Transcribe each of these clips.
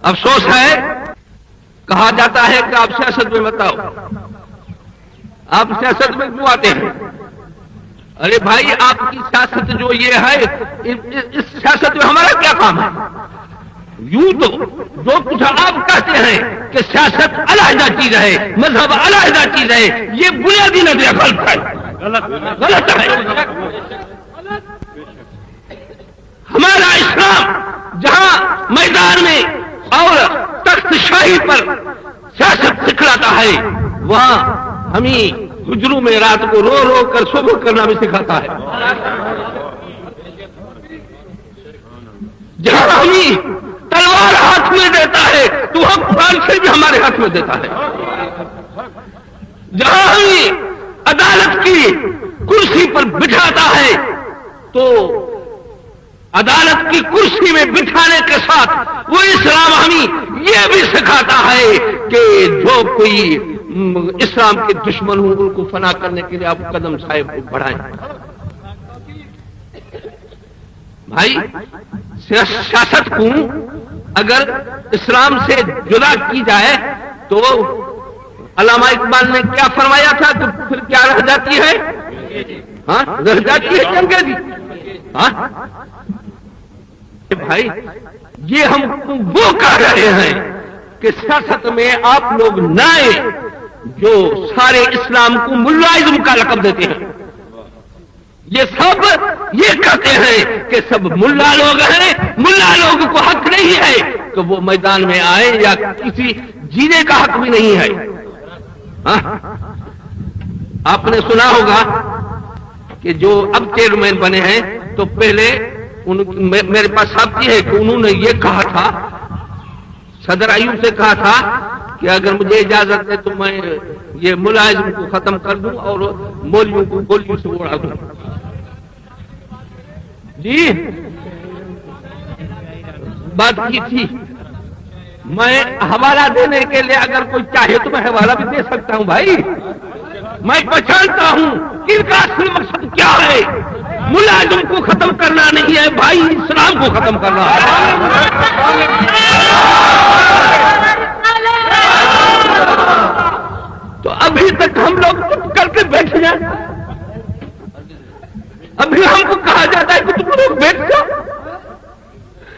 افسوس ہے، کہا جاتا ہے کہ آپ سیاست میں مت آؤ، آپ سیاست میں کیوں آتے ہیں؟ ارے بھائی، آپ کی سیاست جو یہ ہے، اس سیاست میں ہمارا کیا کام ہے؟ یوں تو جو کچھ آپ کہتے ہیں کہ سیاست علیحدہ چیز ہے، مذہب علیحدہ چیز ہے، یہ بنیادی نظریہ غلط ہے، غلط ہے۔ ہمارا اسلام جہاں میدان میں اور تخت شاہی پر سیاست سکھلاتا ہے، وہاں ہمیں حجروں میں رات کو رو رو کر صبح کرنا بھی سکھاتا ہے۔ جہاں ہمیں تلوار ہاتھ میں دیتا ہے تو وہ قرآن سے بھی ہمارے ہاتھ میں دیتا ہے۔ جہاں ہمیں عدالت کی کرسی پر بٹھاتا ہے تو عدالت کی کرسی میں بٹھانے کے ساتھ وہ اسلام ہمیں یہ بھی سکھاتا ہے کہ جو کوئی اسلام کے دشمن ہوں ان کو فنا کرنے کے لیے آپ قدم صاحب کو بڑھائیں۔ بھائی، سیاست کو اگر اسلام سے جدا کی جائے تو علامہ اقبال نے کیا فرمایا تھا؟ تو پھر کیا رہ جاتی ہے؟ ہاں، رہ جاتی ہے جنگیں دی۔ ہاں بھائی، یہ ہم وہ کہہ رہے ہیں کہ سیاست میں آپ لوگ نہ آئے جو سارے اسلام کو ملائزم کا لقب دیتے ہیں۔ یہ سب یہ کہتے ہیں کہ سب ملا لوگ ہیں، ملا لوگ کو حق نہیں ہے کہ وہ میدان میں آئے، یا کسی جینے کا حق بھی نہیں ہے۔ آپ نے سنا ہوگا کہ جو اب چیئرمین بنے ہیں تو پہلے میرے پاس ساتھی ہے کہ انہوں نے یہ کہا تھا، صدر ایوب سے کہا تھا کہ اگر مجھے اجازت ہے تو میں یہ ملازم کو ختم کر دوں اور مولویوں کو گولیوں سے اڑا دوں۔ جی بات کی تھی، میں حوالہ دینے کے لیے اگر کوئی چاہے تو میں حوالہ بھی دے سکتا ہوں۔ بھائی، میں پہچانتا ہوں کہ ان کا اصل مقصد کیا ہے۔ ملازم کو ختم کرنا نہیں ہے بھائی، اسلام کو ختم کرنا ہے۔ تو ابھی تک ہم لوگ چپ کر کے بیٹھ جائیں، ابھی ہم کو کہا جاتا ہے کہ تم لوگ بیٹھ جاؤ۔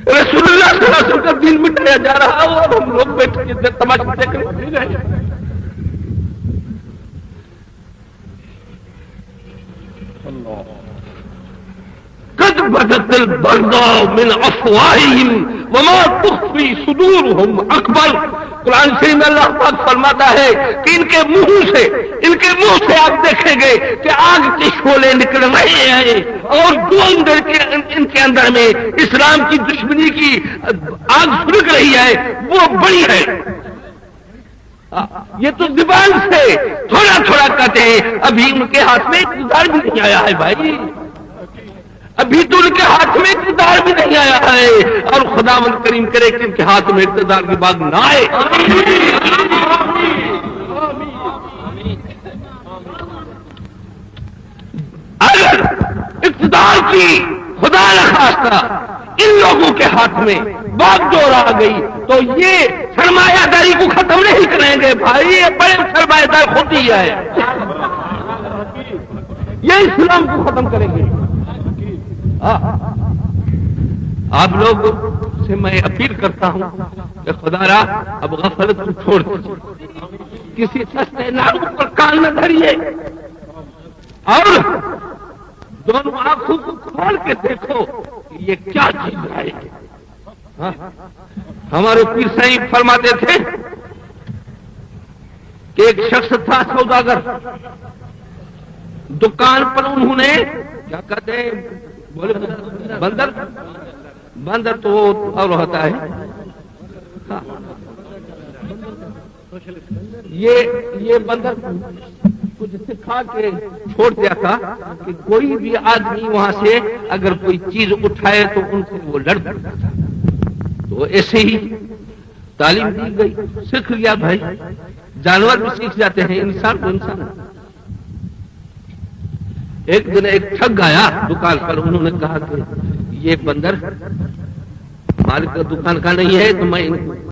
رسول اللہ صلی اللہ علیہ وسلم کا دین مٹایا جا رہا ہو اور ہم لوگ بیٹھ کے تماشا دیکھ رہے ہیں۔ قد بدت البغضاء من افواہہم وما تخفی صدورہم اکبر۔ قرآن شریف میں اللہ پاک فرماتا ہے کہ ان کے منہ سے آپ دیکھیں گے کہ آگ کے شعلے نکل رہے ہیں، اور جو اندر ان کے اندر میں اسلام کی دشمنی کی آگ سلگ رہی ہے وہ بڑی ہے۔ یہ تو زبان سے تھوڑا تھوڑا کہتے ہیں، ابھی ان کے ہاتھ میں اقتدار بھی نہیں آیا ہے بھائی، ابھی تو ان کے ہاتھ میں اقتدار بھی نہیں آیا ہے، اور خداوند کریم کرے کہ ان کے ہاتھ میں اقتدار کی بات نہ آئے۔ اگر اقتدار کی خدا نخواستہ ان لوگوں کے ہاتھ میں باغ ڈور آ گئی تو یہ سرمایہ داری کو ختم نہیں کریں گے بھائی، یہ بڑے سرمایہ دار خود ہی ہے، یہ اسلام کو ختم کریں گے۔ آپ لوگ سے میں اپیل کرتا ہوں کہ خدا را اب غفلت کو چھوڑ دیجیے، کسی سستے ناروں پر کان نہ دھریے، اور دونوں آنکھوں کو کھول کے دیکھو کہ یہ کیا چیز ہے۔ ہمارے پیر صاحب فرماتے تھے کہ ایک شخص تھا سوداگر، دکان پر انہوں نے کیا کہتے ہیں، بولے بندر تو اور ہوتا ہے، یہ بندر کچھ سکھا کے چھوڑ دیا تھا کہ کوئی بھی آدمی وہاں سے اگر کوئی چیز اٹھائے تو ان سے وہ لڑ پڑتا تھا۔ تو ایسے ہی تعلیم دی گئی، سیکھ گیا بھائی، جانور بھی سیکھ جاتے ہیں، انسان تو انسان۔ ایک دن ایک ٹھگ آیا دکان پر، انہوں نے کہا کہ یہ بندر مالک دکان کا نہیں ہے تو میں